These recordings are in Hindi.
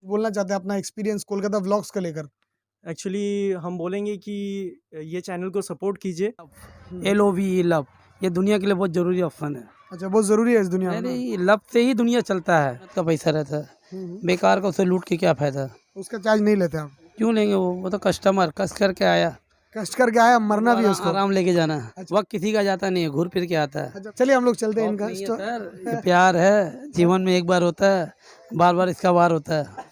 बोलना चाहते हैं अपना एक्सपीरियंस कोलकाता व्लॉग्स को लेकर? एक्चुअली हम बोलेंगे कि ये चैनल को सपोर्ट कीजिए। LOVE लव, ये दुनिया के लिए बहुत जरूरी ऑप्शन है। अच्छा, बहुत ज़रूरी है इस दुनिया में ना? नहीं, लव से ही दुनिया चलता है। का पैसा रहता है, बेकार का उसे लूट के क्या फायदा। उसका चार्ज नहीं लेते आप? क्यों लेंगे? वो तो कस्टमर कष्ट करके आया, कष्ट करके आया, मरना भी है उसको। आराम लेके जाना है। अच्छा। वक्त किसी का जाता नहीं है, घूर फिर के आता है। अच्छा, चलिए हम लोग चलते हैं इनका नहीं है सर, ये प्यार है, जीवन में एक बार होता है, बार बार इसका वार होता है।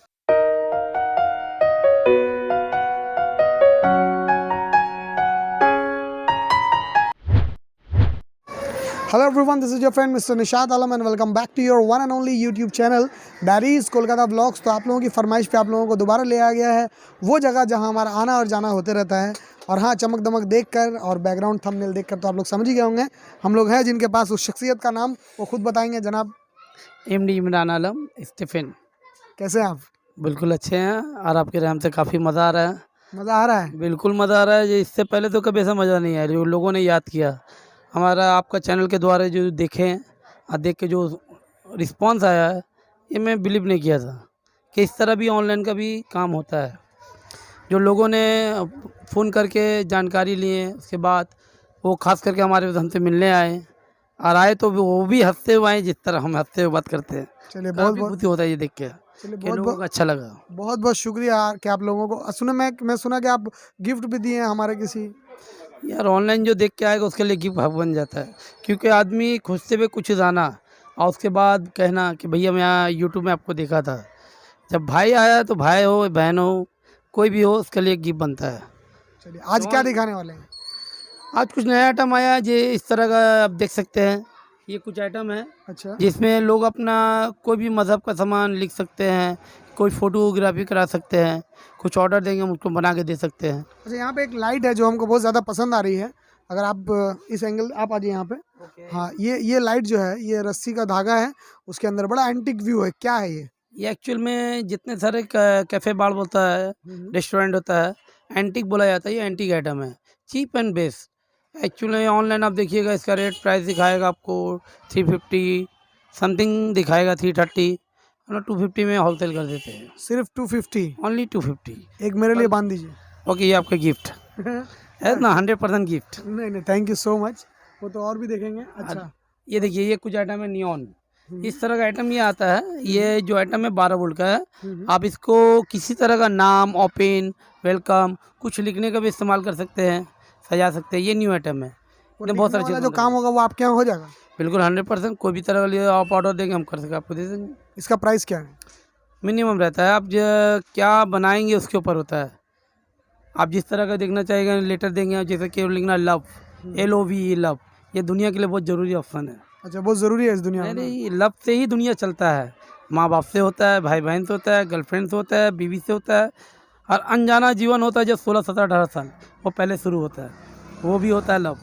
Hello everyone, this is your friend mister Nishad Alam and welcome back to your one and only YouTube channel that Kolkata blogs. तो आप लोगों की फरमाइश पे आप लोगों को दोबारा ले आ गया है वो जगह जहां हमारा आना और जाना होते रहता है। और हाँ, चमक दमक देखकर और बैकग्राउंड थंबनेल देखकर तो आप लोग समझ ही गए होंगे हम लोग हैं जिनके पास उस शख्सियत का नाम वो खुद बताएंगे। जनाब, MD इमरान आलम स्टीफन। कैसे हैं आप? बिल्कुल अच्छे हैं और आपके रहम से काफ़ी मज़ा आ रहा है। मज़ा आ रहा है? बिल्कुल मज़ा आ रहा है। जो इससे पहले तो कभी ऐसा मज़ा नहीं आया, जो लोगों ने याद किया हमारा आपका चैनल के द्वारा जो देखे और देख के जो रिस्पांस आया है, ये मैं बिलीव नहीं किया था कि इस तरह भी ऑनलाइन का भी काम होता है। जो लोगों ने फ़ोन करके जानकारी लिए, उसके बाद वो खास करके हमारे हमसे मिलने आए और आए तो वो भी हंसते हुए आए जिस तरह हम हंसते हुए बात करते हैं। चलिए बहुत बुद्धि होता है ये देख के चलिए कि लोगों को अच्छा लगा। बहुत बहुत शुक्रिया कि आप लोगों को मैं सुना कि आप गिफ्ट भी दिए हैं हमारे किसी। यार ऑनलाइन जो देख के आएगा उसके लिए गिफ्ट बन जाता है, क्योंकि आदमी खुशते हुए कुछ जाना और उसके बाद कहना कि भैया मैं यहाँ यूट्यूब में आपको देखा था। जब भाई आया तो भाई हो बहन हो कोई भी हो, उसके लिए गिफ्ट बनता है। चलिए, आज क्या दिखाने वाले हैं? आज कुछ नया आइटम आया है, ये इस तरह का आप देख सकते हैं। ये कुछ आइटम है अच्छा, जिसमें लोग अपना कोई भी मज़हब का सामान लिख सकते हैं, कोई फोटोग्राफी करा सकते हैं, कुछ ऑर्डर देंगे हम उसको बना के दे सकते हैं। अच्छा, यहाँ पे एक लाइट है जो हमको बहुत ज़्यादा पसंद आ रही है। अगर आप इस एंगल आप आ जाइए यहाँ पे। हाँ, ये लाइट जो है ये रस्सी का धागा है, उसके अंदर बड़ा एंटिक व्यू है। क्या है ये? ये एक्चुअल में जितने सारे कैफ़े बार बोलता है, रेस्टोरेंट होता है, एंटीक बोला जाता है। ये एंटीक आइटम है, cheap and best. Actually online आप देखिएगा इसका रेट प्राइस दिखाएगा आपको 350 समथिंग दिखाएगा, 330। हम लोग 250 में होलसेल कर देते हैं। सिर्फ 250? ओनली 250। एक मेरे लिए बांध दीजिए। ओके, ये आपका गिफ्ट है ना, 100% गिफ्ट। नहीं नहीं, थैंक यू सो मच। वो तो और भी देखेंगे। अच्छा, ये देखिए, ये कुछ आइटम है नियॉन, इस तरह का आइटम ये आता है। ये जो आइटम है 12 वोल्ट का है। आप इसको किसी तरह का नाम, ओपन, वेलकम कुछ लिखने का भी इस्तेमाल कर सकते हैं, सजा सकते हैं। ये न्यू आइटम है, वो बहुत सारी वाला चीज़ें जो काम होगा वो आपके यहाँ हो जाएगा? बिल्कुल 100%। कोई भी तरह का लिए आप ऑर्डर देंगे हम कर सके आपको दे देंगे। इसका प्राइस क्या है? मिनिमम रहता है, आप क्या बनाएंगे उसके ऊपर होता है। आप जिस तरह का देखना चाहेंगे लेटर देंगे, जैसे कि लिखना लव, LOVE लव, ये दुनिया के लिए बहुत ज़रूरी ऑप्शन है। अच्छा, बहुत ज़रूरी है इस दुनिया में ना? नहीं, लव से ही दुनिया चलता है। माँ बाप से होता है, भाई बहन से होता है, गर्लफ्रेंड से होता है, बीवी से होता है, और अनजाना जीवन होता है जो 16, 17, 18 साल वो पहले शुरू होता है, वो भी होता है लव।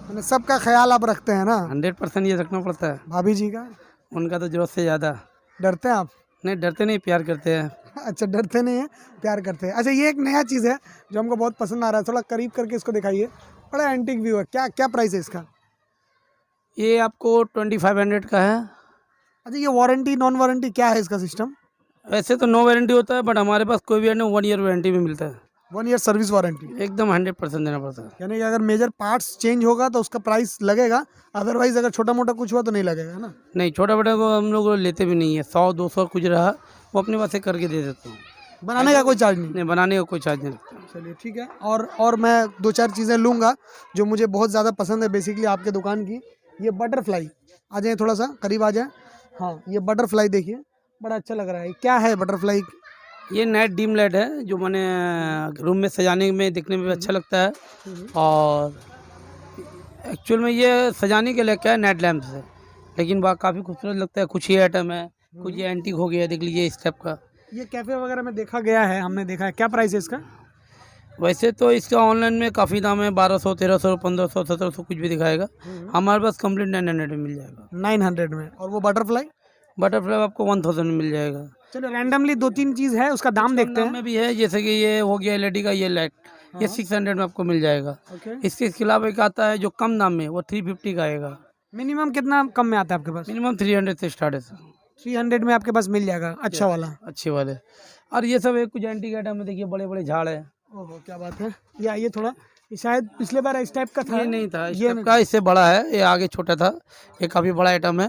मैंने सबका ख्याल आप रखते हैं ना? 100% ये रखना पड़ता है। भाभी जी का? उनका तो ज़रूरत से ज़्यादा। डरते हैं आप? नहीं डरते नहीं, प्यार करते हैं। अच्छा, डरते नहीं है, प्यार करते हैं। अच्छा, ये एक नया चीज़ है जो हमको बहुत पसंद आ रहा है। थोड़ा करीब करके इसको दिखाइए। बड़ा एंटीक व्यू है। क्या क्या प्राइस है इसका? ये आपको 2500 का है। अच्छा, ये वारंटी नॉन वारंटी क्या है इसका सिस्टम? वैसे तो नो वारंटी होता है, बट हमारे पास कोई भी 1 ईयर वारंटी में मिलता है। 1 ईयर सर्विस वारंटी? एकदम 100% देना पड़ता है। यानी कि अगर मेजर पार्ट्स चेंज होगा तो उसका प्राइस लगेगा, अदरवाइज अगर छोटा मोटा कुछ हुआ तो नहीं लगेगा, है ना? नहीं, छोटा बड़ा को हम लोग लेते भी नहीं है। 100-200 कुछ रहा वो अपने पास से करके दे देते हैं। बनाने का कोई चार्ज नहीं? नहीं, बनाने का कोई चार्ज नहीं लगता। चलिए ठीक है। और मैं 2-4 चीज़ें लूँगा जो मुझे बहुत ज़्यादा पसंद है बेसिकली आपके दुकान की। ये बटरफ्लाई, आ जाए थोड़ा सा करीब आ जाए। हाँ, ये बटरफ्लाई देखिए, बड़ा अच्छा लग रहा है। क्या है बटरफ्लाई? ये नाइट डिम लाइट है जो मैंने रूम में सजाने में दिखने में भी अच्छा लगता है, और एक्चुअल में ये सजाने के लिए क्या है नाइट लैम्प है, लेकिन वह काफ़ी खूबसूरत लगता है। कुछ ये आइटम है, कुछ ये एंटीक हो गया, देख लीजिए इस टाइप का। ये कैफ़े वगैरह में देखा गया है, हमने देखा है। क्या प्राइस है इसका? वैसे तो इसका ऑनलाइन में काफ़ी दाम है, 1200, 1300, 1500, 1700 कुछ भी दिखाएगा। हमारे पास कंप्लीट 900 में मिल जाएगा। 900 में। और वो बटरफ्लाई? बटरफ्लाई आपको 1000 में मिल जाएगा। चलो, रैंडमली 2-3 चीज़ है, उसका दाम देखते हैं। में भी है, जैसे कि ये हो गया LED का ये लाइट, ये 600 में आपको मिल जाएगा। ओके। इसके खिलाफ एक आता है जो कम दाम में, वो 350 का आएगा। मिनिमम कितना कम में आता है आपके पास? मिनिमम 300 से स्टार्ट है सर। 300 में आपके पास मिल जाएगा अच्छा वाला? अच्छे वाले। और ये सब एक कुछ एंटीक आइटम में देखिए बड़े बड़े झाड़ है। ओहो क्या बात है। ये आइए थोड़ा, ये शायद पिछले बार इस टाइप का था। ये नहीं था इस ये टाइप नहीं का, इससे बड़ा है, ये आगे छोटा था, ये काफ़ी बड़ा आइटम है।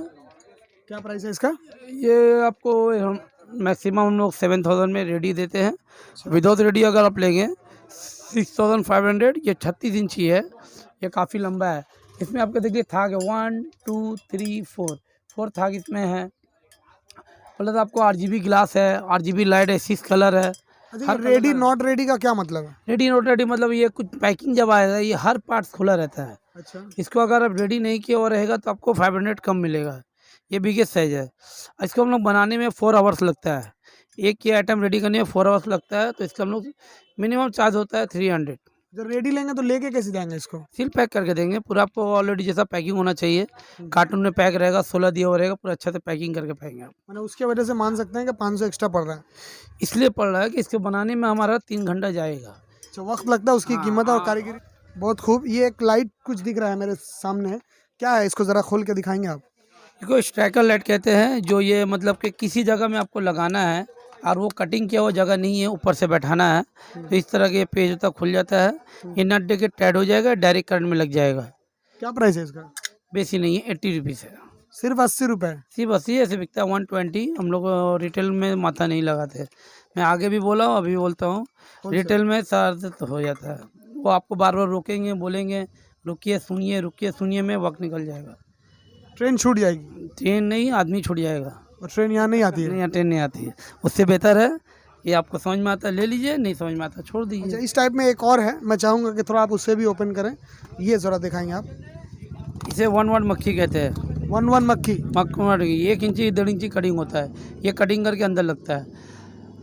क्या प्राइस है इसका? ये आपको हम मैक्सिमम हम लोग 7000 में रेडी देते हैं। विदाउट रेडी अगर आप लेंगे 6500। ये 36 इंची है, ये काफ़ी लंबा है। इसमें आपको देखिए थाक है 1 2 3 4 थाक इसमें है। प्लस आपको RGB ग्लास है, RGB लाइट है, 6 कलर है। अच्छा, रेडी नॉट रेडी का क्या मतलब है? रेडी नॉट रेडी मतलब ये कुछ पैकिंग जब आएगा ये हर पार्ट्स खुला रहता है। अच्छा इसको अगर आप रेडी नहीं किया हुआ रहेगा तो आपको 500 कम मिलेगा। ये बिगेस्ट साइज है। इसको हम लोग बनाने में 4 आवर्स लगता है। एक ये आइटम रेडी करने में 4 आवर्स लगता है, तो इसका हम लोग मिनिमम चार्ज होता है 300। जब रेडी लेंगे तो लेके कैसे जाएंगे इसको? सील पैक करके देंगे पूरा, आपको ऑलरेडी जैसा पैकिंग होना चाहिए कार्टून में पैक रहेगा, 16 दिया हुआ रहेगा, पूरा अच्छा से पैकिंग करके पाएंगे आप। मैंने उसके वजह से मान सकते हैं कि 500 एक्स्ट्रा पड़ रहा है। इसलिए पड़ रहा है कि इसको बनाने में हमारा 3 घंटा जाएगा। अच्छा वक्त लगता है, उसकी कीमत और कारीगरी। बहुत खूब। ये एक लाइट कुछ दिख रहा है मेरे सामने, क्या है? इसको ज़रा खोल के दिखाएंगे आप? इसको स्ट्राइकर लाइट कहते हैं, जो ये मतलब कि किसी जगह में आपको लगाना है और वो कटिंग किया हुआ जगह नहीं है, ऊपर से बैठाना है, तो इस तरह के पेज तक खुल जाता है। ये नट दे के टाइट हो जाएगा, डायरेक्ट करंट में लग जाएगा। क्या प्राइस है इसका? बेसी नहीं है, 80 रुपीज़ है। सिर्फ 80 रुपये? सिर्फ 80 ऐसे बिकता है, 120। हम लोग रिटेल में माथा नहीं लगाते। मैं आगे भी बोला हूँ, अभी भी बोलता हूँ, रिटेल में सारा हो जाता है। वो आपको बार बार रोकेंगे, बोलेंगे रुकिए सुनिए में वक्त निकल जाएगा। ट्रेन छूट जाएगी। ट्रेन नहीं, आदमी छूट जाएगा। और ट्रेन यहाँ नहीं आती है? नहीं, ट्रेन नहीं आती है। उससे बेहतर है ये आपको समझ में आता है ले लीजिए, नहीं समझ में आता छोड़ अच्छा, दीजिए। इस टाइप में एक और है, मैं चाहूँगा कि थोड़ा आप उससे भी ओपन करें। ये ज़रा दिखाएंगे आप? इसे 1 मक्खी कहते हैं। 1 मक्खी? मक्खी 1 इंची 1.5 इंची कटिंग होता है। ये कटिंग करके अंदर लगता है।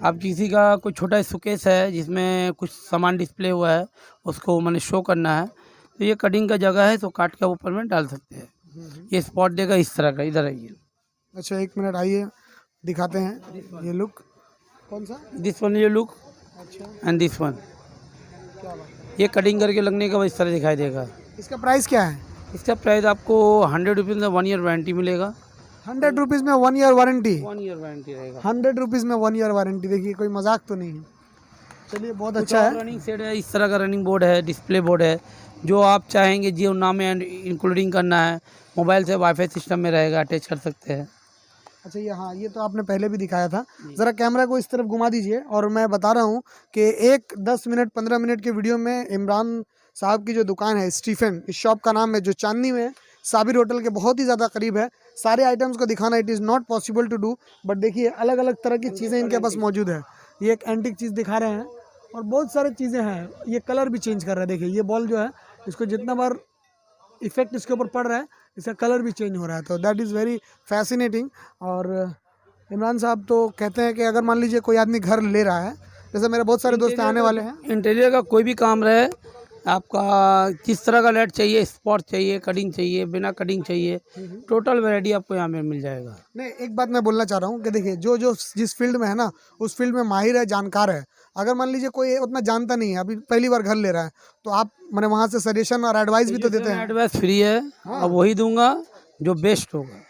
आप किसी का कोई छोटा सुकेस है जिसमें कुछ सामान डिस्प्ले हुआ है, उसको मैंने शो करना है, तो ये कटिंग का जगह है, तो काट के आप ऊपर में डाल सकते हैं। ये स्पॉट देगा इस तरह का, इधर आइए। अच्छा एक मिनट, आइए दिखाते हैं ये लुक। कौन सा? दिस वन ये लुक अच्छा एंड दिस वन। क्या बात है। ये कटिंग करके लगने के बाद इस तरह दिखाई देगा। इसका प्राइस क्या है? इसका प्राइस आपको 100 रुपीज़ में 1 ईयर वारंटी मिलेगा। 100 रुपीज़ में 1 ईयर वारंटी? 1 ईयर वारंटी रहेगा। 100 रुपीज़ में 1 ईयर वारंटी, देखिए कोई मजाक तो नहीं है। चलिए बहुत अच्छा है। रनिंग सेट है, इस तरह का रनिंग बोर्ड है, डिस्प्ले बोर्ड है, जो आप चाहेंगे जियो नाम में इंक्लूडिंग करना है, मोबाइल से वाईफाई सिस्टम में रहेगा, अटैच कर सकते हैं। अच्छा ये, हाँ ये तो आपने पहले भी दिखाया था। ज़रा कैमरा को इस तरफ घुमा दीजिए। और मैं बता रहा हूँ कि एक 10 मिनट 15 मिनट के वीडियो में इमरान साहब की जो दुकान है स्टीफन, इस शॉप का नाम है, जो चांदनी में साबिर होटल के बहुत ही ज़्यादा करीब है। सारे आइटम्स को दिखाना it is not possible to do, but देखिए अलग अलग तरह की चीज़ें इनके पास मौजूद है। ये एक एंटिक चीज़ दिखा रहे हैं और बहुत सारी चीज़ें हैं। ये कलर भी चेंज कर रहा है, देखिए ये बॉल जो है, इसको जितना बार इफेक्ट इसके ऊपर पड़ रहा है, इसका कलर भी चेंज हो रहा है, तो दैट इज़ वेरी फैसिनेटिंग। और इमरान साहब तो कहते हैं कि अगर मान लीजिए कोई आदमी घर ले रहा है, जैसे मेरे बहुत सारे दोस्त आने वाले हैं, इंटीरियर का कोई भी काम रहे, आपका किस तरह का लाइट चाहिए, स्पॉट चाहिए, कटिंग चाहिए, बिना कटिंग चाहिए, टोटल वैरायटी आपको यहाँ पे मिल जाएगा। नहीं एक बात मैं बोलना चाह रहा हूँ कि देखिए जो जो जिस फील्ड में है ना, उस फील्ड में माहिर है, जानकार है। अगर मान लीजिए कोई उतना जानता नहीं है, अभी पहली बार घर ले रहा है, तो आप मैंने वहाँ से सजेशन और एडवाइस भी तो देते हैं। एडवाइस फ्री है, अब वही दूंगा जो बेस्ट होगा।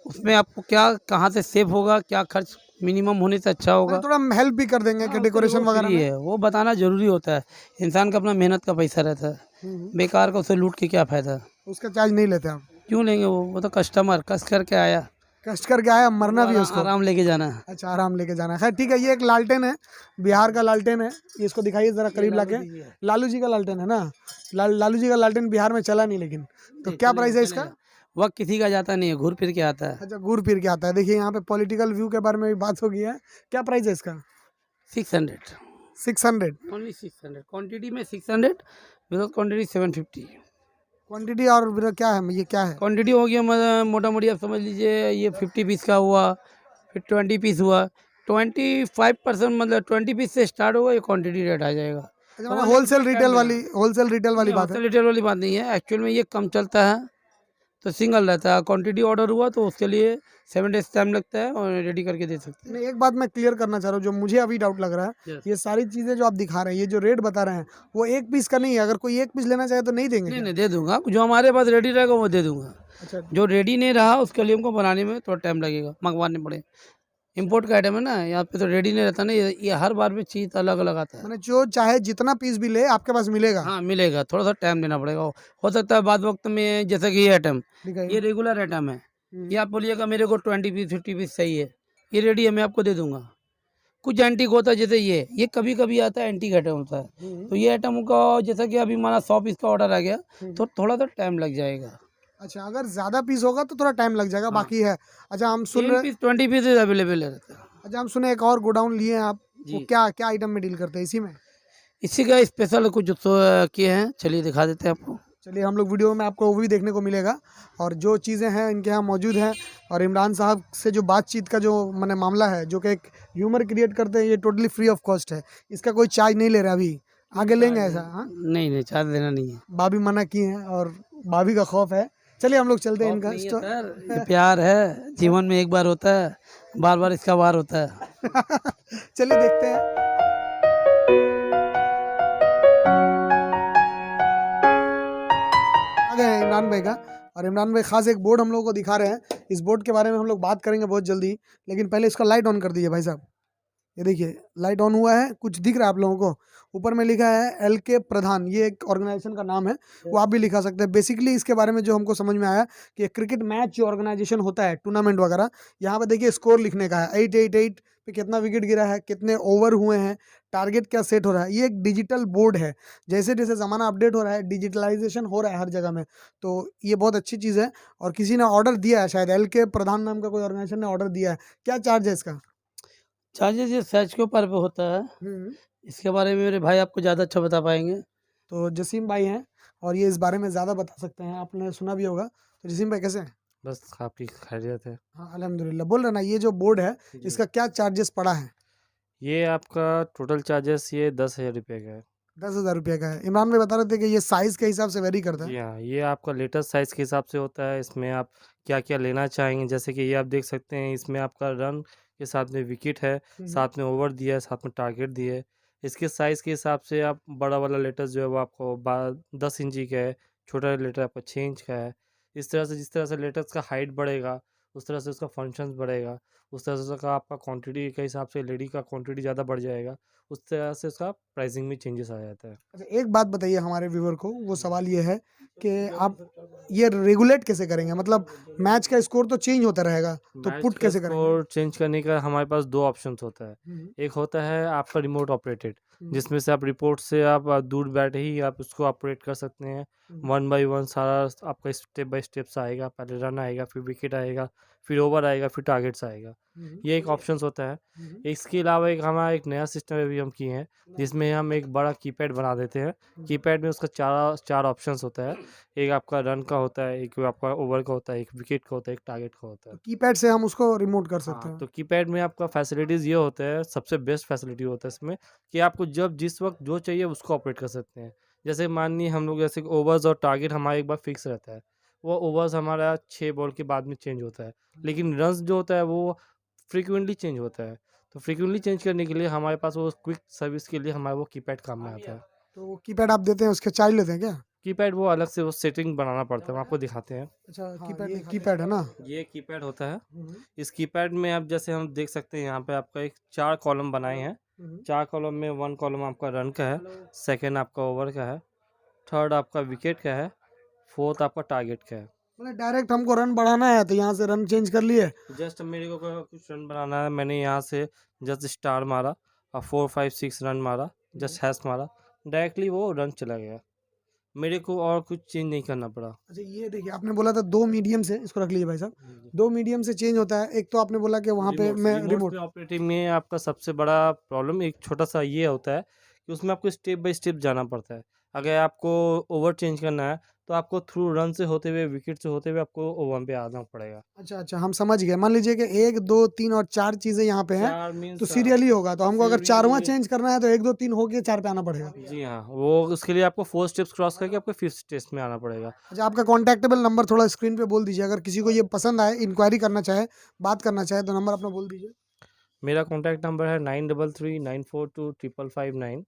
उसमें आपको क्या कहाँ से सेव होगा, क्या खर्च मिनिमम होने से अच्छा होगा, थोड़ा हेल्प भी कर देंगे कि डेकोरेशन वगैरह फ्री में। है, वो बताना जरूरी होता है। इंसान का अपना मेहनत का पैसा रहता है, बेकार का उसे लूट के क्या फायदा। उसका चार्ज नहीं लेते आप? क्यों लेंगे, वो तो कस्टमर कष्ट करके आया, कष्ट करके आया, मरना भी है उसको, आराम लेके जाना है। अच्छा आराम लेके जाना है। खैर ठीक है, ये एक लालटेन है, बिहार का लालटेन है। इसको दिखाइए ज़रा करीब लाके। लालू जी का लालटेन है ना? लालू जी का लालटेन बिहार में चला नहीं, लेकिन तो क्या प्राइस है इसका? वक्त किसी का जाता नहीं है, घूर फिर के आता है। अच्छा घूर फिर के आता है। देखिए यहाँ पे पॉलिटिकल व्यू के बारे में भी बात हो गई है। क्या प्राइस है इसका? 600 600? ओनली 600। क्वांटिटी में 600, विदाउट क्वांटिटी 750। क्वांटिटी और क्या है, ये क्या है? क्वांटिटी हो गया मोटा मोटी आप समझ लीजिए, ये 50 पीस का हुआ, फिर 20 पीस हुआ, 25% मतलब 20 पीस से स्टार्ट होगा, ये क्वांटिटी रेट आ जाएगा। अच्छा होलसेल रिटेल वाली बात है। रिटेल वाली बात नहीं है, एक्चुअल में ये कम चलता है, तो सिंगल रहता है। क्वांटिटी ऑर्डर हुआ तो उसके लिए 7 डेज टाइम लगता है और रेडी करके दे सकते हैं। नहीं एक बात मैं क्लियर करना चाह रहा हूँ, जो मुझे अभी डाउट लग रहा है, ये सारी चीज़ें जो आप दिखा रहे हैं, ये जो रेट बता रहे हैं, वो एक पीस का नहीं है। अगर कोई एक पीस लेना चाहे तो नहीं देंगे? नहीं दे दूंगा, जो हमारे पास रेडी रहेगा वो दे दूंगा। अच्छा जो रेडी नहीं रहा उसके लिए हमको बनाने में थोड़ा टाइम लगेगा, मंगवाने पड़े। इंपोर्ट का आइटम है ना, यहाँ पे तो रेडी नहीं रहता ना, ये हर बार में चीज़ अलग अलग आता है। मैंने जो चाहे जितना पीस भी ले आपके पास मिलेगा। हाँ मिलेगा, थोड़ा सा टाइम देना पड़ेगा। हो सकता है बाद वक्त में, जैसे कि ये आइटम, दिखाइए। ये रेगुलर आइटम है, हम्म, ये आप बोलिएगा मेरे को 20 पीस 50 पीस चाहिए, ये रेडी है, मैं आपको दे दूंगा। कुछ एंटीक होता है, जैसे ये कभी कभी आता है, एंटीक आइटम होता है, हम्म, तो ये आइटम का जैसा कि अभी हमारा 100 पीस का ऑर्डर आ गया, हम्म। तो थोड़ा सा टाइम लग जाएगा। अच्छा, अगर ज्यादा पीस होगा तो थोड़ा टाइम लग जाएगा, हाँ। बाकी है। अच्छा हम सुन 10 रहे पीस 20 पीस अवेलेबल रहता है अच्छा हम सुने एक और गोडाउन लिए हैं आप, वो जी। क्या क्या आइटम में डील करते हैं इसी में? इसी का स्पेशल कुछ किए हैं, चलिए दिखा देते हैं आपको। चलिए हम लोग वीडियो में आपको वो भी देखने को मिलेगा, और जो चीज़ें हैं इनके यहाँ मौजूद हैं। और इमरान साहब से जो बातचीत का जो मैंने मामला है, जो कि एक ह्यूमर क्रिएट करते हैं, ये टोटली फ्री ऑफ कॉस्ट है, इसका कोई चार्ज नहीं ले रहा अभी, आगे लेंगे ऐसा? हाँ, नहीं नहीं, चार्ज देना नहीं है। भाभी मना की हैं और भाभी का खौफ है। चलिए हम लोग चलते हैं इनका नहीं है स्टोर। सर, ये प्यार है, जीवन में एक बार होता है, बार बार इसका वार होता है। चलिए देखते हैं। आ गए हैं इमरान भाई का, और इमरान भाई खास एक बोर्ड हम लोगों को दिखा रहे हैं। इस बोर्ड के बारे में हम लोग बात करेंगे बहुत जल्दी, लेकिन पहले इसका लाइट ऑन कर दीजिए भाई साहब। ये देखिए लाइट ऑन हुआ है, कुछ दिख रहा है आप लोगों को? ऊपर में लिखा है LK प्रधान, ये एक ऑर्गेनाइजेशन का नाम है, वो आप भी लिखा सकते हैं। बेसिकली इसके बारे में जो हमको समझ में आया कि क्रिकेट मैच जो ऑर्गेनाइजेशन होता है, टूर्नामेंट वगैरह, यहाँ पे देखिए स्कोर लिखने का है, 888 पे कितना विकेट गिरा है, कितने ओवर हुए हैं, टारगेट क्या सेट हो रहा है। ये एक डिजिटल बोर्ड है। जैसे जैसे ज़माना अपडेट हो रहा है, डिजिटलाइजेशन हो रहा है हर जगह में, तो ये बहुत अच्छी चीज़ है। और किसी ने ऑर्डर दिया है, शायद LK प्रधान नाम का कोई ऑर्गेनाइजेशन ने ऑर्डर दिया है। क्या चार्ज है इसका? चार्जेस ये सर्च के ऊपर पे होता है, इसके बारे में मेरे भाई आपको ज़्यादा अच्छा बता पाएंगे। तो जसीम भाई हैं, और ये इस बारे में ज़्यादा बता सकते हैं, आपने सुना भी होगा। तो जसीम भाई कैसे हैं? बस आपकी खैरियत है। हाँ अल्हम्दुलिल्लाह। बोल रहे ना, ये जो बोर्ड है जी। इसका क्या चार्जेस पड़ा है? ये आपका टोटल चार्जेस ये 10,000 रुपये का है। 10,000 रुपये का है। इमरान भाई बता रहे थे कि ये साइज़ के हिसाब से वेरी करता है। जी हाँ, ये आपका लेटेस्ट साइज़ के हिसाब से होता है। इसमें आप क्या-क्या लेना चाहेंगे, जैसे कि ये आप देख सकते हैं, इसमें आपका रन के साथ में विकेट है, साथ में ओवर दिया है, साथ में टारगेट दिए है। इसके साइज़ के हिसाब से आप बड़ा वाला लेटेस्ट जो है वो आपको 10 इंची का है, छोटा लेटर आपका 6 इंच का है। इस तरह से जिस तरह से लेटेस्ट का हाइट बढ़ेगा, उस तरह से उसका फंक्शंस बढ़ेगा, उस तरह से उसका आपका क्वांटिटी के हिसाब से एलईडी का क्वांटिटी ज़्यादा बढ़ जाएगा, उस तरह से उसका प्राइसिंग में चेंजेस आ जाता है। अच्छा एक बात बताइए हमारे व्यूवर को, वो सवाल ये है कि आप ये रेगुलेट कैसे करेंगे? मतलब मैच का स्कोर तो चेंज होता रहेगा, तो मैच पुट का कैसे करेंगे? स्कोर चेंज करने का हमारे पास 2 ऑप्शंस होता है। एक होता है आपका रिमोट ऑपरेटेड, जिसमें से आप रिपोर्ट से आप दूर बैठे ही आप उसको ऑपरेट कर सकते हैं। 1 बाय 1 सारा आपका स्टेप बाय स्टेप्स आएगा। पहले रन आएगा, फिर विकेट आएगा, फिर ओवर आएगा, फिर टारगेट्स आएगा। ये एक ऑप्शंस होता है। इसके अलावा एक हमारा एक नया सिस्टम अभी हम किए हैं, जिसमें हम एक बड़ा कीपैड बना देते हैं। कीपैड में उसका 4 ऑप्शंस होता है। एक आपका रन का होता है, एक आपका ओवर का होता है, एक विकेट का होता है, एक टारगेट का होता है। कीपैड से हम उसको रिमोट कर सकते हाँ, हैं। तो कीपैड में आपका फैसिलिटीज़ ये होता है, सबसे बेस्ट फैसिलिटी होता है इसमें कि आपको जब जिस वक़्त जो चाहिए उसको ऑपरेट कर सकते हैं। जैसे मानिए हम लोग जैसे ओवर्स और टारगेट हमारा एक बार फिक्स रहता है। वो ओवर्स हमारा 6 बॉल के बाद में चेंज होता है। लेकिन रन्स जो होता है वो फ्रीक्वेंटली चेंज होता है। तो फ्रीक्वेंटली चेंज करने के लिए हमारे पास वो क्विक सर्विस के लिए हमारा वो कीपैड काम में आता है। तो वो कीपैड आप देते हैं, उसके चार्ज लेते हैं क्या? कीपैड वो अलग से वो सेटिंग बनाना पड़ता है, हम आपको दिखाते हैं। अच्छा कीपैड, ये कीपैड है ना? ये कीपैड होता है। इस कीपैड में आप जैसे हम देख सकते हैं यहाँ पे आपका एक 4 कॉलम बनाए हैं। 4 कॉलम में 1 कॉलम आपका रन का है, सेकंड आपका ओवर का है, थर्ड आपका विकेट का है, फोर्थ आपका टारगेट का है। मतलब डायरेक्ट हमको रन बढ़ाना है तो यहाँ से रन चेंज कर लिए। जस्ट मेरे को कुछ रन बनाना है, मैंने यहाँ से जस्ट स्टार मारा और 4 5 6 रन मारा, जस्ट हैश मारा, डायरेक्टली वो रन चला गया। मेरे को और कुछ चेंज नहीं करना पड़ा। अच्छा ये देखिए, आपने बोला था 2 मीडियम से, इसको रख लीजिए भाई साहब। 2 मीडियम से चेंज होता है। एक तो आपने बोला कि वहाँ पे मैं रिमोट। ऑपरेटिंग में आपका सबसे बड़ा प्रॉब्लम एक छोटा सा ये होता है कि उसमें आपको स्टेप बाय स्टेप जाना पड़ता है। अगर आपको ओवर चेंज करना है तो आपको थ्रू रन से होते हुए, विकेट से होते हुए आपको ओवर पे आना पड़ेगा। अच्छा हम समझ गए। मान लीजिए कि 1 2 3 और 4 चीज़ें यहाँ पे हैं, 4 तो मीन्स सीरियली होगा, तो हमको अगर 4वां serially- चेंज करना है तो 1 2 3 होके 4 पे आना पड़ेगा। जी हाँ, वो उसके लिए आपको 4 स्टेप्स क्रॉस करके आपको 5th स्टेप में आना पड़ेगा। अच्छा आपका कॉन्टैक्टेबल नंबर थोड़ा स्क्रीन पे बोल दीजिए, अगर किसी को ये पसंद आए, इंक्वायरी करना चाहे, बात करना चाहे, तो नंबर अपना बोल दीजिए। मेरा कॉन्टैक्ट नंबर है 9339425559।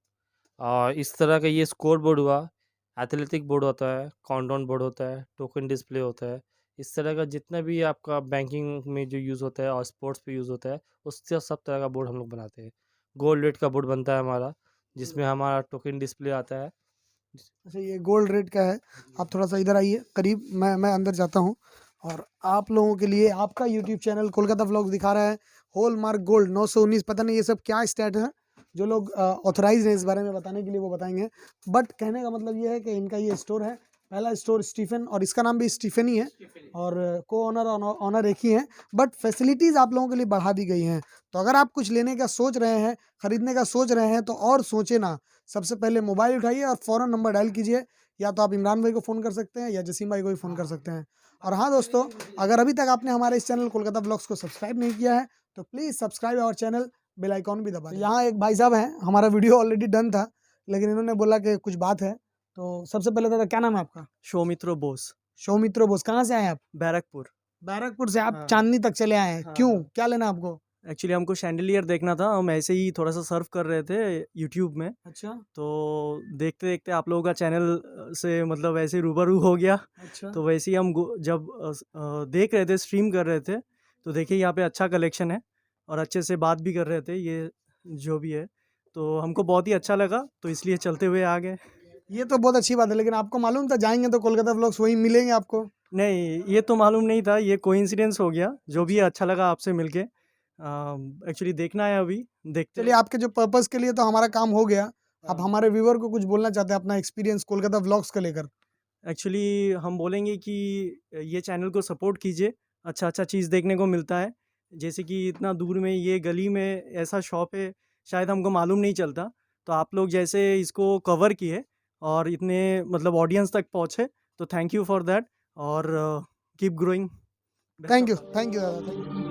और इस तरह का ये स्कोर बोर्ड हुआ, एथलेटिक बोर्ड होता है, काउंटडाउन बोर्ड होता है, टोकन डिस्प्ले होता है। इस तरह का जितना भी आपका बैंकिंग में जो यूज़ होता है और स्पोर्ट्स पे यूज़ होता है, उससे सब तरह का बोर्ड हम लोग बनाते हैं। गोल्ड रेट का बोर्ड बनता है हमारा, जिसमें हमारा टोकन डिस्प्ले आता है। अच्छा, ये गोल्ड रेट का है। आप थोड़ा सा इधर आइए करीब, मैं अंदर जाता हूँ और आप लोगों के लिए आपका यूट्यूब चैनल कोलकाता व्लॉग्स दिखा रहा है। हॉलमार्क गोल्ड 919, पता नहीं ये सब क्या स्टैट है, जो लोग ऑथराइज हैं इस बारे में बताने के लिए वो बताएंगे। बट कहने का मतलब ये है कि इनका ये स्टोर है, पहला स्टोर स्टीफन, और इसका नाम भी स्टीफन ही है, और को ओनर ऑनर एक ही हैं। बट फैसिलिटीज़ आप लोगों के लिए बढ़ा दी गई हैं। तो अगर आप कुछ लेने का सोच रहे हैं, ख़रीदने का सोच रहे हैं, तो और सोचे ना, सबसे पहले मोबाइल उठाइए और फ़ौरन नंबर डायल कीजिए। या तो आप इमरान भाई को फ़ोन कर सकते हैं या जसीम भाई को भी फ़ोन कर सकते हैं। और हाँ दोस्तों, अगर अभी तक आपने हमारे इस चैनल कोलकाता व्लॉग्स को सब्सक्राइब नहीं किया है तो please subscribe our channel, bell icon भी दबा दें। यहाँ एक भाई साहब हैं, हमारा वीडियो ऑलरेडी डन था, लेकिन इन्होंने बोला कि कुछ बात है। तो सबसे पहले दादा, क्या नाम है आपका? शौमित्र बोस, सौमित्र बोस। कहाँ से आए आप? बैरकपुर। बैरकपुर से आप हाँ। चांदनी तक चले आए हैं, हाँ, क्यों? हाँ। क्या लेना है आपको? एक्चुअली हमको शैंडिलियर देखना था, हम ऐसे ही थोड़ा सा सर्फ कर रहे थे यूट्यूब में, अच्छा तो देखते देखते आप लोगों का चैनल से मतलब ऐसे रूबरू हो गया। अच्छा। तो वैसे ही हम जब देख रहे थे, स्ट्रीम कर रहे थे, तो देखिए यहाँ पे अच्छा कलेक्शन है और अच्छे से बात भी कर रहे थे ये जो भी है, तो हमको बहुत ही अच्छा लगा, तो इसलिए चलते हुए आ गए। ये तो बहुत अच्छी बात है, लेकिन आपको मालूम था जाएंगे तो कोलकाता व्लॉग्स वहीं मिलेंगे आपको? नहीं, ये तो मालूम नहीं था, ये कोइंसिडेंस हो गया। जो भी है अच्छा लगा आपसे मिलके। एक्चुअली देखना है अभी, देखते चलिए, आपके जो पर्पस के लिए तो हमारा काम हो गया। आप हाँ। हमारे व्यूअर को कुछ बोलना चाहते हैं अपना एक्सपीरियंस कोलकाता व्लॉग्स को लेकर? एक्चुअली हम बोलेंगे कि ये चैनल को सपोर्ट कीजिए, अच्छा-अच्छा चीज़ देखने को मिलता है। जैसे कि इतना दूर में ये गली में ऐसा शॉप है, शायद हमको मालूम नहीं चलता। तो आप लोग जैसे इसको कवर किए और इतने मतलब ऑडियंस तक पहुँचे, तो थैंक यू फॉर दैट और कीप ग्रोइंग। थैंक यू दादा, थैंक यू।